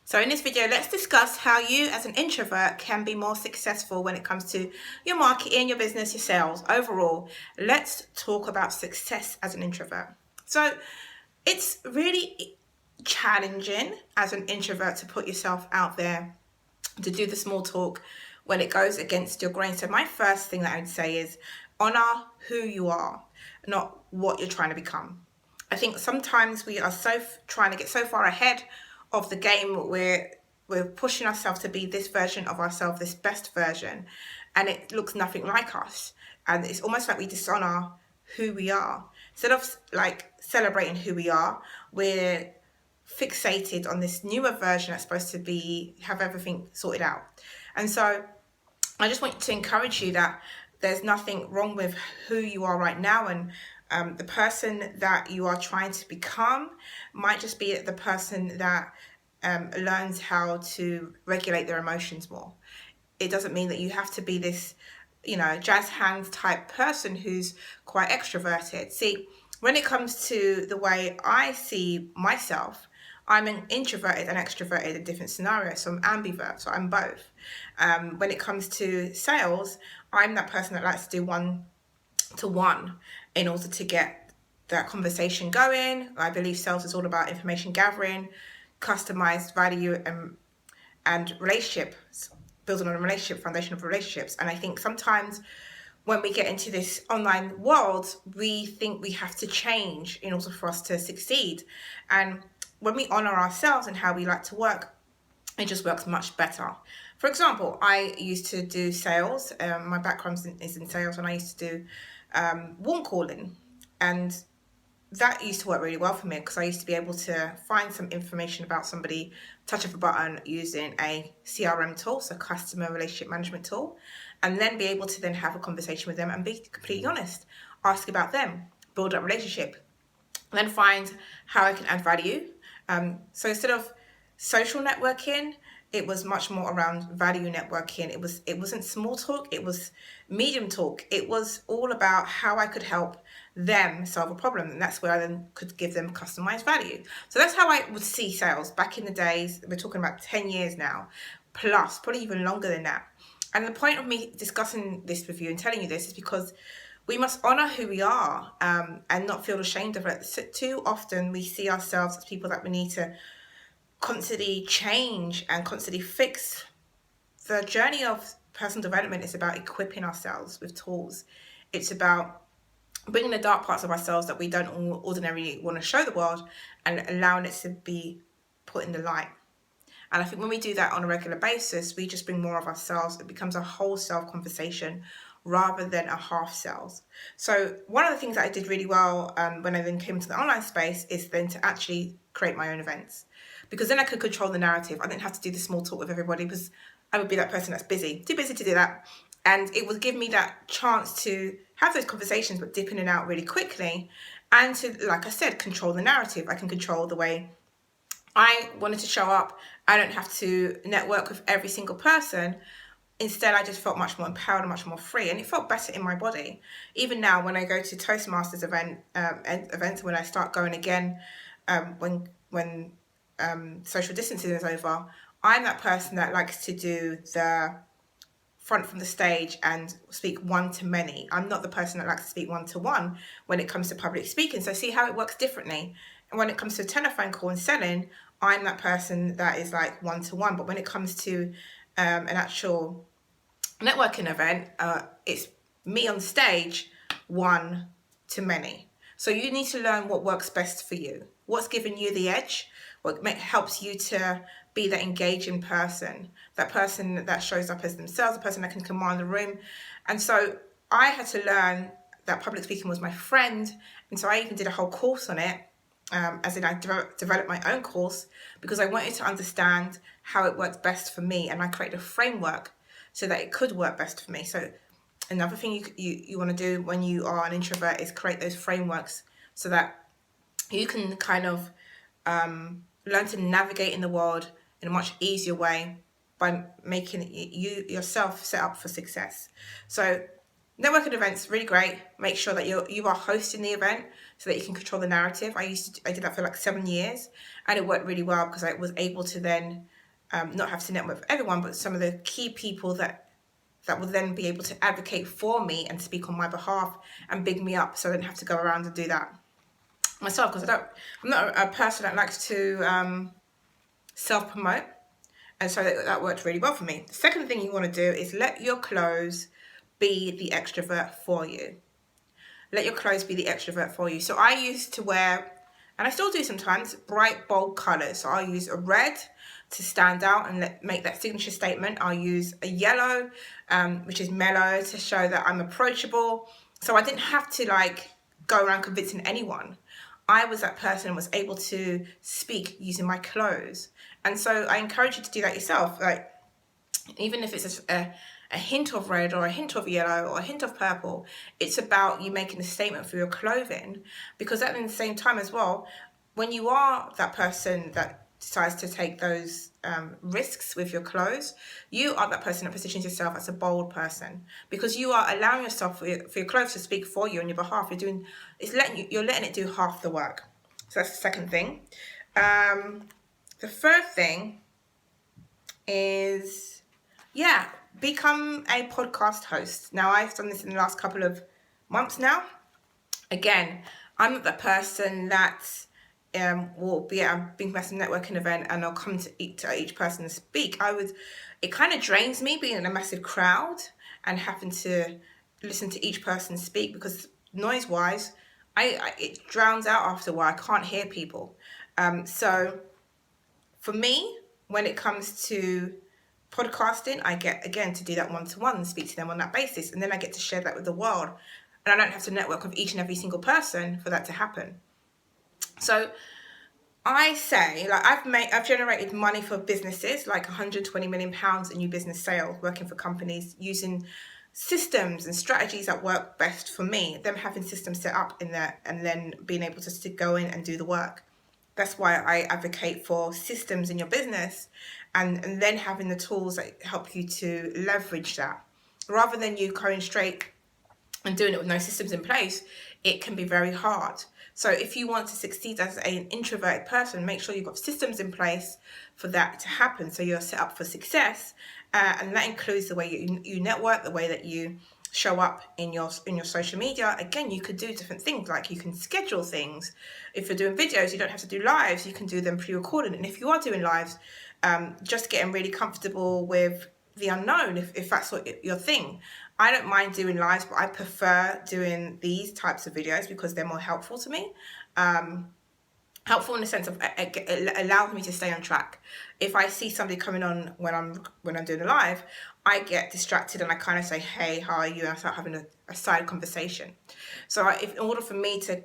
So in this video, let's discuss how you as an introvert can be more successful when it comes to your marketing, your business, your sales. Overall, let's talk about success as an introvert. So it's really challenging as an introvert to put yourself out there, to do the small talk when it goes against your grain. So my first thing that I would say is honor who you are, not what you're trying to become. I think sometimes we are trying to get so far ahead of the game. We're pushing ourselves to be this version of ourselves, this best version, and it looks nothing like us. And it's almost like we dishonor who we are. Instead of like celebrating who we are, we're fixated on this newer version that's supposed to have everything sorted out. And so I just want to encourage you that there's nothing wrong with who you are right now, and the person that you are trying to become might just be the person that learns how to regulate their emotions more. It doesn't mean that you have to be this, jazz hands type person who's quite extroverted. See, when it comes to the way I see myself, I'm an introverted and extroverted in different scenarios. So I'm ambivert, so I'm both. When it comes to sales, I'm that person that likes to do one-to-one in order to get that conversation going. I believe sales is all about information gathering, customized value, and relationships, building on a relationship, foundation of relationships. And I think sometimes when we get into this online world, we think we have to change in order for us to succeed. And when we honor ourselves and how we like to work, it just works much better. For example, I used to do sales. My background is in sales, and I used to do warm calling. And that used to work really well for me because I used to be able to find some information about somebody, touch of a button using a CRM tool, so customer relationship management tool, and then be able to then have a conversation with them and be completely honest, ask about them, build a relationship, and then find how I can add value. So instead of social networking, it was much more around value networking. It wasn't small talk, it was medium talk. It was all about how I could help them solve a problem, and that's where I then could give them customized value. So that's how I would see sales back in the days. We're talking about 10 years now, plus, probably even longer than that. And the point of me discussing this with you and telling you this is because we must honor who we are, and not feel ashamed of it. So too often we see ourselves as people that we need to constantly change and constantly fix. The journey of personal development is about equipping ourselves with tools. It's about bringing the dark parts of ourselves that we don't ordinarily want to show the world and allowing it to be put in the light. And I think when we do that on a regular basis, we just bring more of ourselves. It becomes a whole self conversation rather than a half self. So one of the things that I did really well when I then came to the online space is then to actually create my own events, because then I could control the narrative. I didn't have to do the small talk with everybody because I would be that person that's too busy to do that. And it would give me that chance to have those conversations, but dip in and out really quickly. And to, like I said, control the narrative. I can control the way I wanted to show up. I don't have to network with every single person. Instead, I just felt much more empowered and much more free, and it felt better in my body. Even now, when I go to Toastmasters events, when I start going again, when social distancing is over, I'm that person that likes to do the front from the stage and speak one to many. I'm not the person that likes to speak one to one when it comes to public speaking. So see how it works differently. And when it comes to a telephone call and selling, I'm that person that is like one to one. But when it comes to an actual networking event, it's me on stage, one to many. So you need to learn what works best for you, what's giving you the edge, what helps you to be that engaging person, that person that shows up as themselves, the person that can command the room. And so I had to learn that public speaking was my friend, and so I even did a whole course on it. As in, I developed my own course because I wanted to understand how it worked best for me, and I created a framework so that it could work best for me. So another thing you want to do when you are an introvert is create those frameworks so that you can kind of learn to navigate in the world in a much easier way by making you yourself set up for success. So networking events, really great. Make sure that you are hosting the event so that you can control the narrative. I did that for like 7 years, and it worked really well because I was able to then not have to network with everyone, but some of the key people that will then be able to advocate for me and speak on my behalf and big me up, so I don't have to go around and do that myself, because I'm not a person that likes to self-promote. And so that worked really well for me. The second thing you want to do is let your clothes be the extrovert for you. Let your clothes be the extrovert for you. So I used to wear, and I still do sometimes, bright, bold colors. So I'll use a red to stand out and make that signature statement. I'll use a yellow, which is mellow, to show that I'm approachable. So I didn't have to like go around convincing anyone. I was that person and was able to speak using my clothes. And so I encourage you to do that yourself. Like, even if it's a hint of red or a hint of yellow or a hint of purple, it's about you making a statement for your clothing. Because at the same time as well, when you are that person that decides to take those risks with your clothes, you are that person that positions yourself as a bold person, because you are allowing yourself for your clothes to speak for you on your behalf. You're letting it do half the work. So that's the second thing. The third thing is, become a podcast host. Now, I've done this in the last couple of months now. Again, I'm not the person that will be at a big massive networking event and I'll come to each person and speak. It kind of drains me being in a massive crowd and having to listen to each person speak, because noise-wise, it drowns out after a while. I can't hear people. So for me, when it comes to podcasting, I get, again, to do that one-to-one and speak to them on that basis. And then I get to share that with the world. And I don't have to network with each and every single person for that to happen. So I say, like, I've generated money for businesses, like £120 million in new business sales, working for companies using systems and strategies that work best for me, them having systems set up in there and then being able to go in and do the work. That's why I advocate for systems in your business and then having the tools that help you to leverage that. Rather than you going straight and doing it with no systems in place, it can be very hard. So if you want to succeed as an introverted person, make sure you've got systems in place for that to happen, so you're set up for success. And that includes the way you network, the way that you show up in your social media. Again, you could do different things, like you can schedule things. If you're doing videos, you don't have to do lives, you can do them pre-recorded. And if you are doing lives, just getting really comfortable with the unknown, if that's what your thing. I don't mind doing lives, but I prefer doing these types of videos because they're more helpful to me. Helpful in the sense of it allows me to stay on track. If I see somebody coming on when I'm doing a live, I get distracted and I kind of say, hey, how are you? And I start having a side conversation. So in order for me to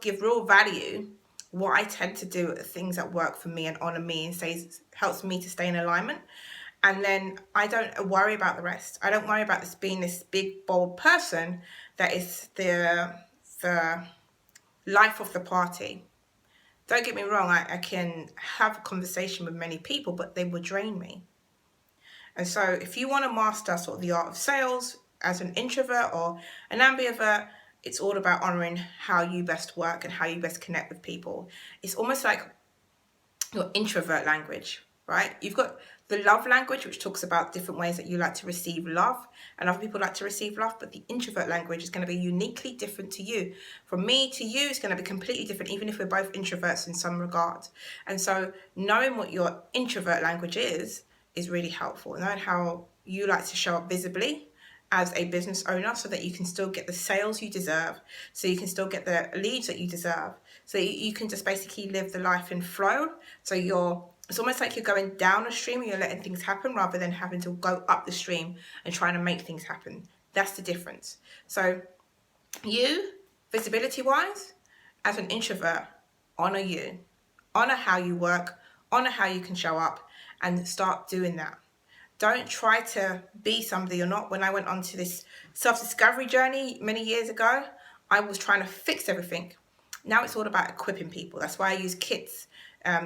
give real value, what I tend to do are things that work for me and honor me and helps me to stay in alignment. And then I don't worry about the rest. I don't worry about this being this big, bold person that is the life of the party. Don't get me wrong, I can have a conversation with many people, but they will drain me. And so if you want to master sort of the art of sales as an introvert or an ambivert, it's all about honoring how you best work and how you best connect with people. It's almost like your introvert language, right? You've got the love language, which talks about different ways that you like to receive love, and other people like to receive love, but the introvert language is going to be uniquely different to you. From me to you, it's going to be completely different, even if we're both introverts in some regard. And so knowing what your introvert language is really helpful. Knowing how you like to show up visibly as a business owner so that you can still get the sales you deserve, so you can still get the leads that you deserve, so you can just basically live the life in flow. So it's almost like you're going down a stream and you're letting things happen rather than having to go up the stream and trying to make things happen. That's the difference. So you, visibility-wise, as an introvert, honor you. Honor how you work, honor how you can show up, and start doing that. Don't try to be somebody you're not. When I went onto this self-discovery journey many years ago, I was trying to fix everything. Now it's all about equipping people. That's why I use kits,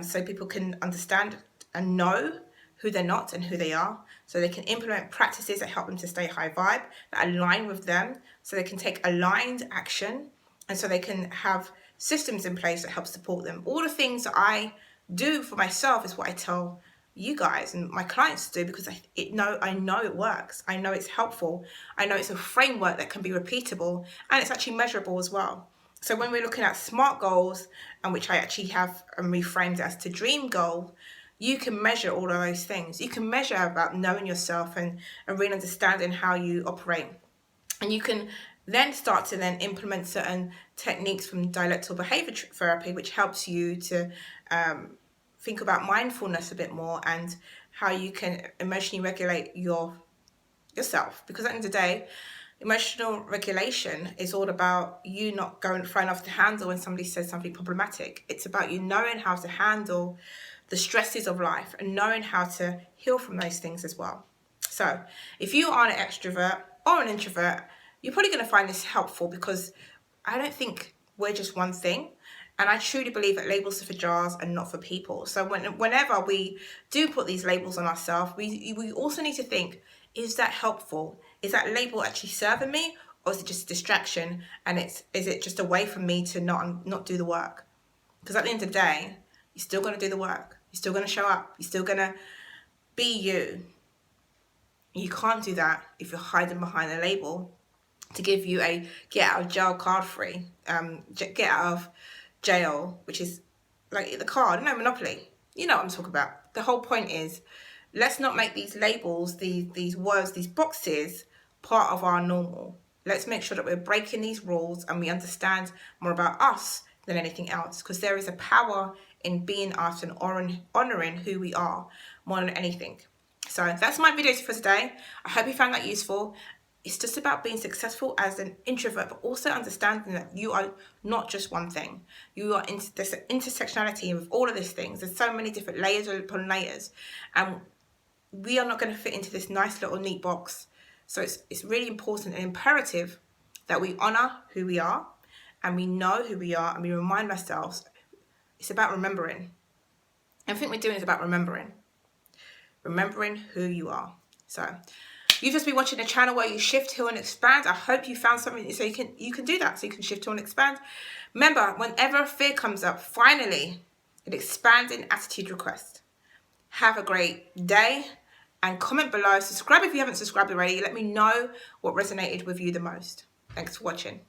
so people can understand and know who they're not and who they are, so they can implement practices that help them to stay high vibe, that align with them, so they can take aligned action, and so they can have systems in place that help support them. All the things that I do for myself is what I tell you guys and my clients do, because I know it works. I know it's helpful. I know it's a framework that can be repeatable, and it's actually measurable as well. So when we're looking at SMART goals, and which I actually have reframed as to dream goal, you can measure all of those things. You can measure about knowing yourself and really understanding how you operate. And you can then start to then implement certain techniques from dialectical behavior therapy, which helps you to think about mindfulness a bit more, and how you can emotionally regulate yourself. Because at the end of the day, emotional regulation is all about you not going thrown off the handle when somebody says something problematic. It's about you knowing how to handle the stresses of life and knowing how to heal from those things as well. So if you are an extrovert or an introvert, you're probably going to find this helpful, because I don't think we're just one thing. And I truly believe that labels are for jars and not for people. So whenever we do put these labels on ourselves, we also need to think, is that helpful? Is that label actually serving me? Or is it just a distraction? And is it just a way for me to not do the work? Because at the end of the day, you're still going to do the work. You're still going to show up. You're still going to be you. You can't do that if you're hiding behind a label to give you a get out of jail card free, get out of jail, which is like the card, no, Monopoly. You know what I'm talking about. The whole point is, let's not make these labels, these words, these boxes, part of our normal. Let's make sure that we're breaking these rules and we understand more about us than anything else, because there is a power in being us and honouring who we are more than anything. So that's my video for today. I hope you found that useful. It's just about being successful as an introvert, but also understanding that you are not just one thing. You are there's an intersectionality with all of these things. There's so many different layers upon layers, and we are not going to fit into this nice little neat box. So it's really important and imperative that we honour who we are, and we know who we are, and we remind ourselves. It's about remembering. Everything we're doing is about remembering who you are. So you've just been watching a channel where you shift, heal, and expand. I hope you found something so you can do that. So you can shift, heal, and expand. Remember, whenever fear comes up, finally, an expanding attitude request. Have a great day, and comment below. Subscribe if you haven't subscribed already. Let me know what resonated with you the most. Thanks for watching.